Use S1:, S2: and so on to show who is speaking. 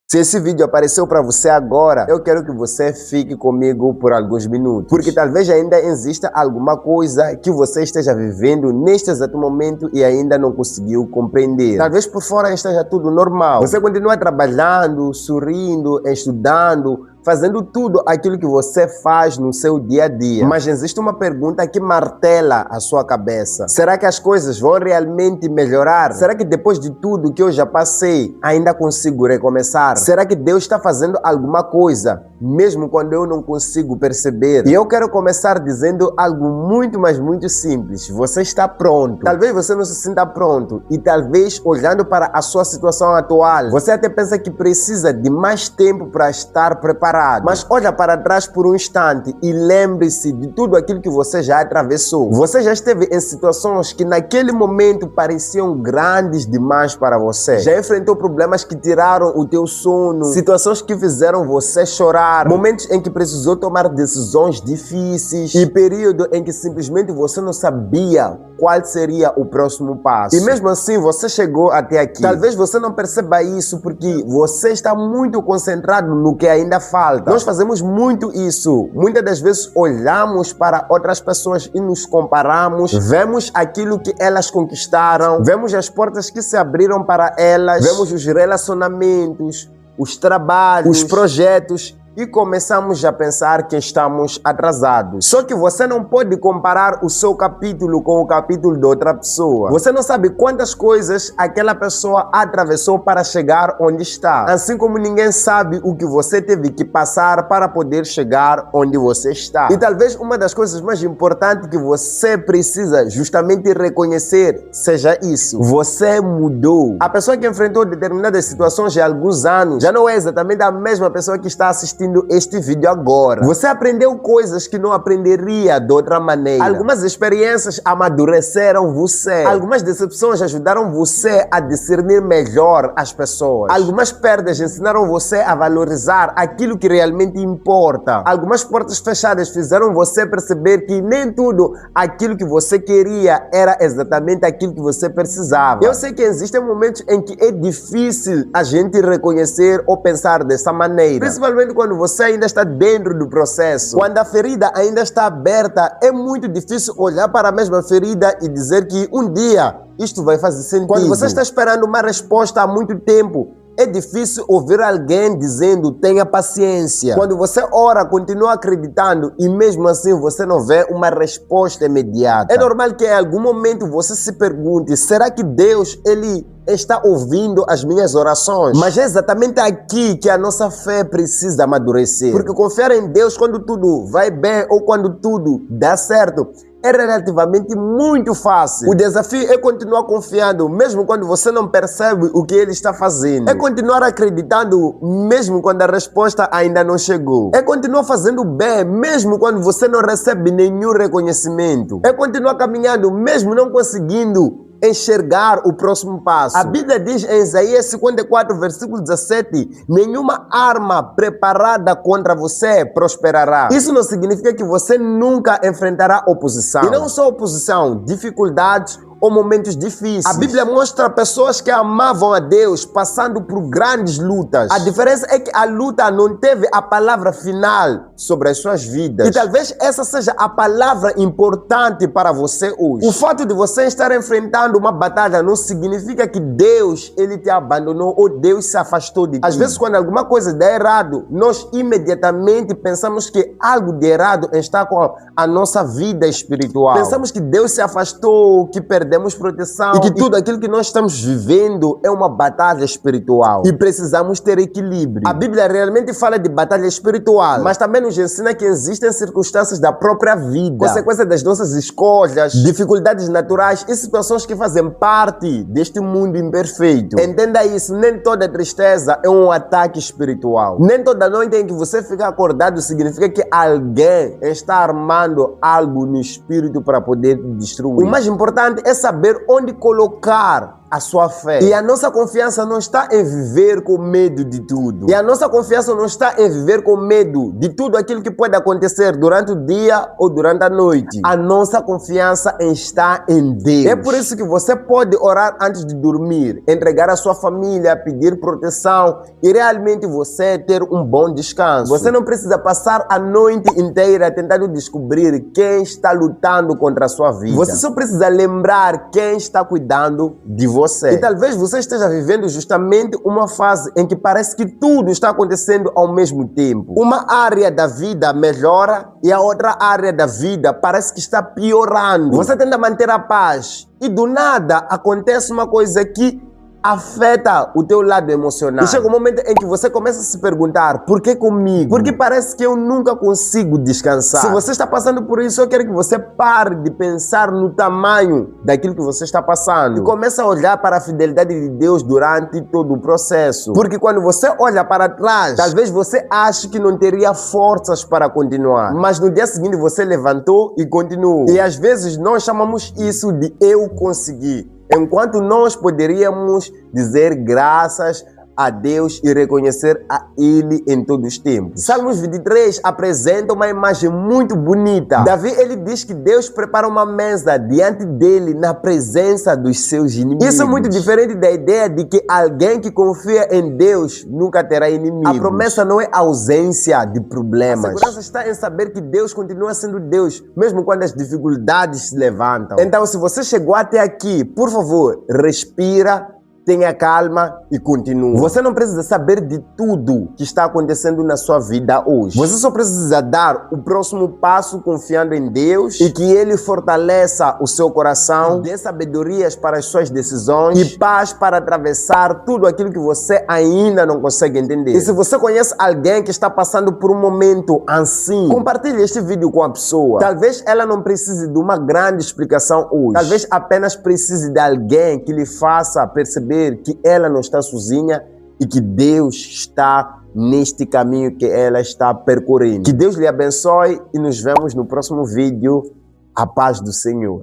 S1: Se esse vídeo apareceu para você agora, eu quero que você fique comigo por alguns minutos, porque talvez ainda exista alguma coisa que você esteja vivendo neste exato momento e ainda não conseguiu compreender. Talvez por fora esteja tudo normal. Você continua trabalhando, sorrindo, estudando, fazendo tudo aquilo que você faz no seu dia a dia. Mas existe uma pergunta que martela a sua cabeça. Será que as coisas vão realmente melhorar? Será que depois de tudo que eu já passei, ainda consigo recomeçar? Será que Deus está fazendo alguma coisa, mesmo quando eu não consigo perceber? E eu quero começar dizendo algo muito, mas muito simples. Você está pronto. Talvez você não se sinta pronto e talvez olhando para a sua situação atual, você até pensa que precisa de mais tempo para estar preparado. Mas olha para trás por um instante e lembre-se de tudo aquilo que você já atravessou. Você já esteve em situações que naquele momento pareciam grandes demais para você. Já enfrentou problemas que tiraram o teu sono, situações que fizeram você chorar, momentos em que precisou tomar decisões difíceis e período em que simplesmente você não sabia qual seria o próximo passo. E mesmo assim você chegou até aqui. Talvez você não perceba isso porque você está muito concentrado no que ainda falta. Nós fazemos muito isso. Muitas das vezes olhamos para outras pessoas e nos comparamos, vemos aquilo que elas conquistaram, vemos as portas que se abriram para elas, vemos os relacionamentos, os trabalhos, os projetos, e começamos a pensar que estamos atrasados. Só que você não pode comparar o seu capítulo com o capítulo de outra pessoa. Você não sabe quantas coisas aquela pessoa atravessou para chegar onde está. Assim como ninguém sabe o que você teve que passar para poder chegar onde você está. E talvez uma das coisas mais importantes que você precisa justamente reconhecer seja isso. Você mudou. A pessoa que enfrentou determinadas situações há alguns anos já não é exatamente a mesma pessoa que está assistindo este vídeo agora. Você aprendeu coisas que não aprenderia de outra maneira. Algumas experiências amadureceram você. Algumas decepções ajudaram você a discernir melhor as pessoas. Algumas perdas ensinaram você a valorizar aquilo que realmente importa. Algumas portas fechadas fizeram você perceber que nem tudo aquilo que você queria era exatamente aquilo que você precisava. Eu sei que existem momentos em que é difícil a gente reconhecer ou pensar dessa maneira. Principalmente quando você ainda está dentro do processo. Quando a ferida ainda está aberta, é muito difícil olhar para a mesma ferida e dizer que um dia isto vai fazer sentido. Quando você está esperando uma resposta há muito tempo, é difícil ouvir alguém dizendo tenha paciência. Quando você ora, continua acreditando e mesmo assim você não vê uma resposta imediata. É normal que em algum momento você se pergunte, será que Deus, Ele está ouvindo as minhas orações? Mas é exatamente aqui que a nossa fé precisa amadurecer. Porque confiar em Deus quando tudo vai bem ou quando tudo dá certo é relativamente muito fácil. O desafio é continuar confiando, mesmo quando você não percebe o que Ele está fazendo. É continuar acreditando, mesmo quando a resposta ainda não chegou. É continuar fazendo bem, mesmo quando você não recebe nenhum reconhecimento. É continuar caminhando, mesmo não conseguindo enxergar o próximo passo. A Bíblia diz em Isaías 54, versículo 17, nenhuma arma preparada contra você prosperará. Isso não significa que você nunca enfrentará oposição. E não só oposição, dificuldades ou momentos difíceis. A Bíblia mostra pessoas que amavam a Deus passando por grandes lutas. A diferença é que a luta não teve a palavra final sobre as suas vidas. E talvez essa seja a palavra importante para você hoje. O fato de você estar enfrentando uma batalha não significa que Deus, Ele te abandonou ou Deus se afastou de ti. Às vezes, quando alguma coisa dá errado, nós imediatamente pensamos que algo de errado está com a nossa vida espiritual. Pensamos que Deus se afastou, que perdemos proteção e que tudo aquilo que nós estamos vivendo é uma batalha espiritual e precisamos ter equilíbrio. A Bíblia realmente fala de batalha espiritual, mas também nos ensina que existem circunstâncias da própria vida, consequência das nossas escolhas, dificuldades naturais e situações que fazem parte deste mundo imperfeito. Entenda isso, nem toda tristeza é um ataque espiritual. Nem toda noite em que você fica acordado significa que alguém está armando algo no espírito para poder te destruir. O mais importante é saber onde colocar a sua fé. E a nossa confiança não está em viver com medo de tudo. E a nossa confiança não está em viver com medo de tudo aquilo que pode acontecer durante o dia ou durante a noite. A nossa confiança está em Deus. É por isso que você pode orar antes de dormir, entregar a sua família, pedir proteção e realmente você ter um bom descanso. Você não precisa passar a noite inteira tentando descobrir quem está lutando contra a sua vida. Você só precisa lembrar quem está cuidando de você. E talvez você esteja vivendo justamente uma fase em que parece que tudo está acontecendo ao mesmo tempo. Uma área da vida melhora e a outra área da vida parece que está piorando. Você tenta manter a paz e do nada acontece uma coisa que afeta o teu lado emocional. E chega um momento em que você começa a se perguntar: por que comigo? Porque parece que eu nunca consigo descansar. Se você está passando por isso, eu quero que você pare de pensar no tamanho daquilo que você está passando e comece a olhar para a fidelidade de Deus durante todo o processo. Porque quando você olha para trás, talvez você ache que não teria forças para continuar, mas no dia seguinte você levantou e continuou. E às vezes nós chamamos isso de eu consegui, enquanto nós poderíamos dizer graças a Deus e reconhecer a Ele em todos os tempos. Salmos 23 apresenta uma imagem muito bonita. Davi, ele diz que Deus prepara uma mesa diante dele na presença dos seus inimigos. Isso é muito diferente da ideia de que alguém que confia em Deus nunca terá inimigos. A promessa não é ausência de problemas. A segurança está em saber que Deus continua sendo Deus, mesmo quando as dificuldades se levantam. Então, se você chegou até aqui, por favor, respira, tenha calma e continue. Você não precisa saber de tudo que está acontecendo na sua vida hoje. Você só precisa dar o próximo passo confiando em Deus e que Ele fortaleça o seu coração, dê sabedorias para as suas decisões e paz para atravessar tudo aquilo que você ainda não consegue entender. E se você conhece alguém que está passando por um momento assim, compartilhe este vídeo com a pessoa. Talvez ela não precise de uma grande explicação hoje. Talvez apenas precise de alguém que lhe faça perceber que ela não está sozinha e que Deus está neste caminho que ela está percorrendo. Que Deus lhe abençoe e nos vemos no próximo vídeo. A paz do Senhor.